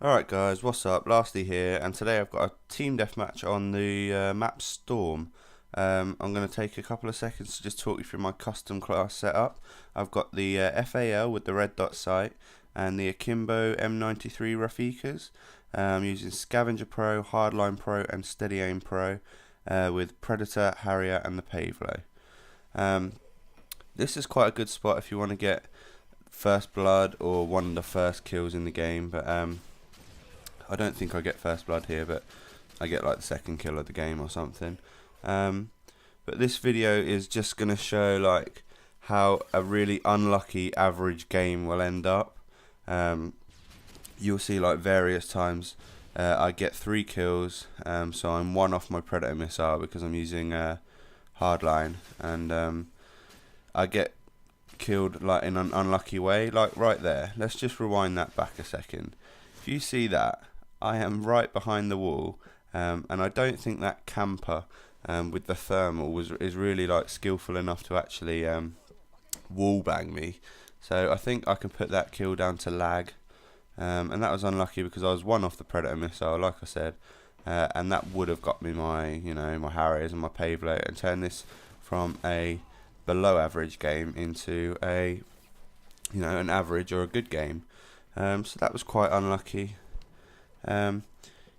Alright guys, what's up? Lastly here, and today I've got a team deathmatch on the map Storm. I'm going to take a couple of seconds to just talk you through my custom class setup. I've got the FAL with the red dot sight and the Akimbo M93 Rafikas. Using Scavenger Pro, Hardline Pro and Steady Aim Pro with Predator, Harrier and the Pavlo. This is quite a good spot if you want to get first blood or one of the first kills in the game, but I don't think I get first blood here, but I get like the second kill of the game or something. But this video is just going to show like how a really unlucky average game will end up. You'll see like various times I get 3 kills, so I'm 1 off my Predator missile because I'm using hardline, and I get killed like in an unlucky way, like right there. Let's just rewind that back a second. If you see that, I am right behind the wall, and I don't think that camper with the thermal is really like skillful enough to actually wall bang me. So I think I can put that kill down to lag, and that was unlucky because I was 1 off the Predator missile, like I said, and that would have got me my my Harriers and my Pavlo and turned this from a below average game into a an average or a good game. So that was quite unlucky.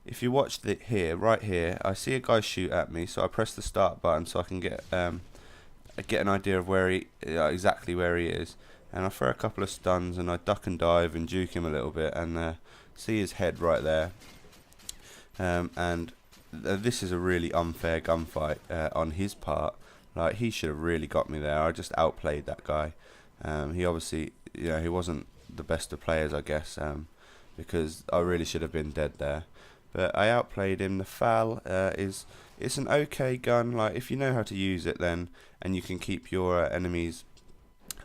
If you watch it here, right here, I see a guy shoot at me, so I press the start button so I can get an idea of where he exactly where he is, and I throw a couple of stuns and I duck and dive and juke him a little bit and see his head right there. This is a really unfair gunfight on his part. Like, he should have really got me there. I just outplayed that guy. He obviously, he wasn't the best of players, I guess, because I really should have been dead there. But I outplayed him. The FAL it's an okay gun. Like, if you know how to use it, then and you can keep your enemies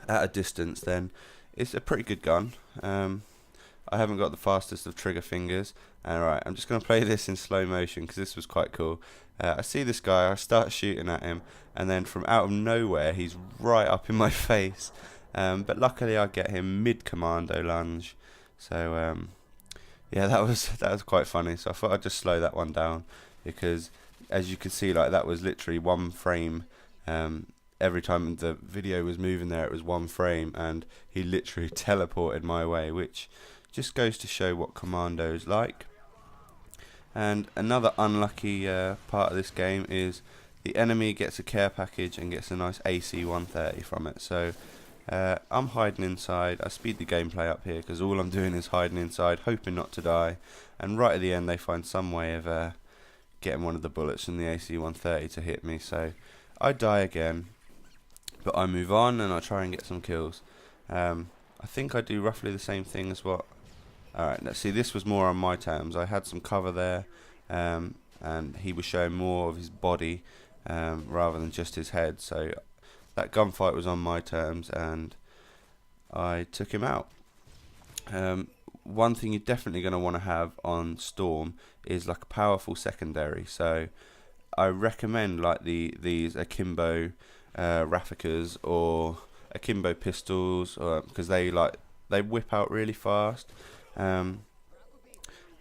at a distance, then it's a pretty good gun. I haven't got the fastest of trigger fingers. Alright, I'm just going to play this in slow motion because this was quite cool. I see this guy, I start shooting at him, and then from out of nowhere he's right up in my face. But luckily I get him mid-commando lunge. So yeah, that was quite funny. So I thought I'd just slow that one down because, as you can see, like, that was literally 1 frame. Every time the video was moving there, it was 1 frame, and he literally teleported my way, which just goes to show what commando is like. And another unlucky part of this game is the enemy gets a care package and gets a nice AC 130 from it. So I'm hiding inside. I speed the gameplay up here because all I'm doing is hiding inside, hoping not to die. And right at the end they find some way of getting one of the bullets from the AC 130 to hit me. So I die again, but I move on and I try and get some kills. I think I do roughly the same thing as what... Alright, let's see, this was more on my terms. I had some cover there, and he was showing more of his body rather than just his head. So that gunfight was on my terms, and I took him out. One thing you're definitely going to want to have on Storm is like a powerful secondary. So I recommend like these Akimbo Rafikas or Akimbo pistols, because they whip out really fast. And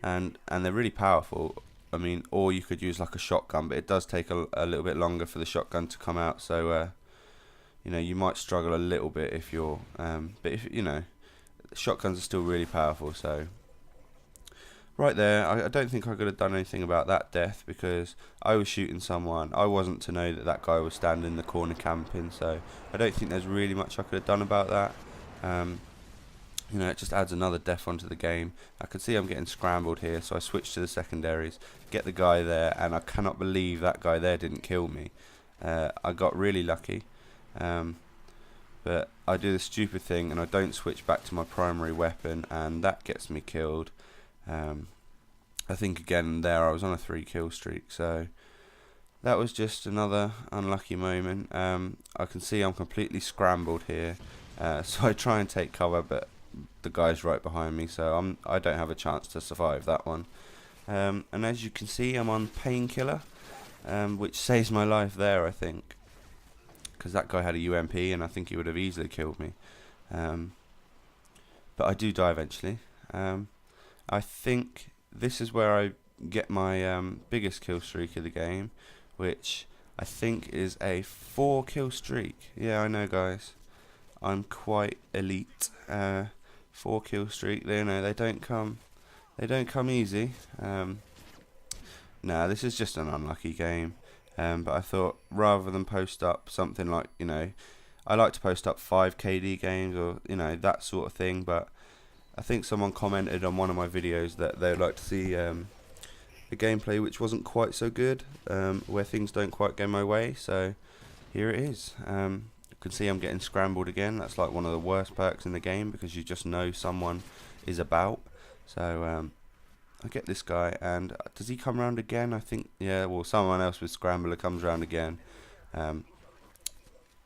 they're really powerful. I mean, or you could use like a shotgun, but it does take a little bit longer for the shotgun to come out. So you might struggle a little bit if you're but if shotguns are still really powerful. So right there, I don't think I could have done anything about that death because I was shooting someone. I wasn't to know that that guy was standing in the corner camping, so I don't think there's really much I could have done about that. It just adds another death onto the game. I can see I'm getting scrambled here, so I switch to the secondaries, get the guy there, and I cannot believe that guy there didn't kill me. I got really lucky, but I do the stupid thing and I don't switch back to my primary weapon, and that gets me killed. I think again there I was on a 3 kill streak, so that was just another unlucky moment. I can see I'm completely scrambled here, so I try and take cover, but the guy's right behind me, so I don't have a chance to survive that one. And as you can see, I'm on painkiller, which saves my life there, I think, because that guy had a UMP and I think he would have easily killed me. But I do die eventually. I think this is where I get my biggest kill streak of the game, which I think is a 4 kill streak. Yeah, I know, guys, I'm quite elite. 4 kill streak. You know, they don't come easy. Nah, this is just an unlucky game. But I thought rather than post up something like, you know, I like to post up 5 KD games or, you know, that sort of thing. But I think someone commented on one of my videos that they'd like to see the gameplay which wasn't quite so good, where things don't quite go my way. So here it is. You can see I'm getting scrambled again. That's like one of the worst perks in the game because you just know someone is about. So I get this guy, and does he come round again? I think, yeah, well, someone else with Scrambler comes round again.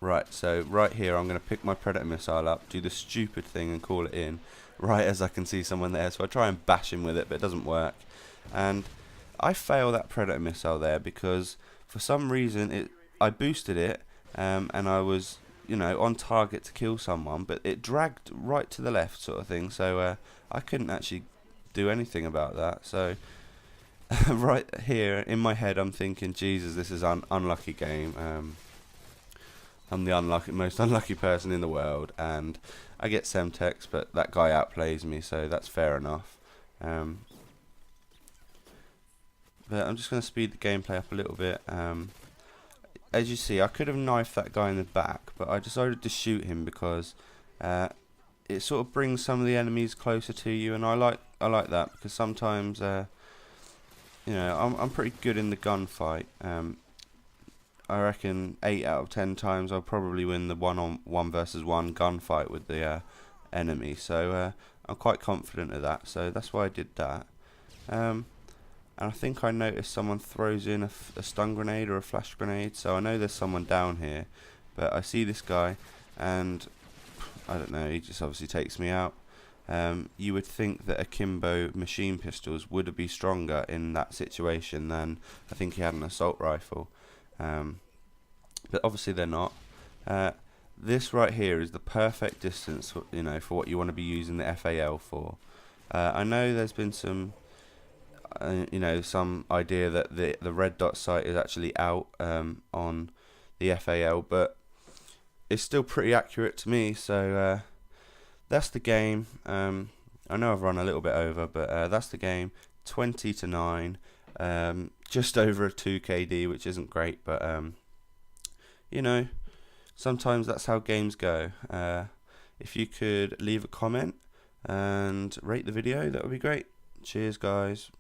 Right, so right here I'm going to pick my Predator Missile up, do the stupid thing and call it in, right as I can see someone there. So I try and bash him with it, but it doesn't work. And I fail that Predator Missile there because for some reason I boosted it, and I was, you know, on target to kill someone, but it dragged right to the left sort of thing. So I couldn't actually do anything about that. So right here in my head I'm thinking, Jesus, this is an unlucky game. I'm the most unlucky person in the world, and I get Semtex, but that guy outplays me, so that's fair enough. But I'm just going to speed the gameplay up a little bit. As you see, I could have knifed that guy in the back, but I decided to shoot him because it sort of brings some of the enemies closer to you, and I like that because sometimes you know, I'm pretty good in the gunfight. I reckon 8 out of 10 times I'll probably win the 1-on-1 versus 1 gunfight with the enemy. So I'm quite confident of that. So that's why I did that. And I think I noticed someone throws in a stun grenade or a flash grenade. So I know there's someone down here, but I see this guy, and I don't know, he just obviously takes me out. You would think that akimbo machine pistols would be stronger in that situation than I think he had an assault rifle, but obviously they're not. This right here is the perfect distance for, you know, for what you want to be using the FAL for. I know there's been some you know, some idea that the red dot sight is actually out on the FAL, but it's still pretty accurate to me. So that's the game. I know I've run a little bit over, but that's the game. 20-9, just over a 2 KD, which isn't great, but you know, sometimes that's how games go. If you could leave a comment and rate the video, that would be great. Cheers, guys.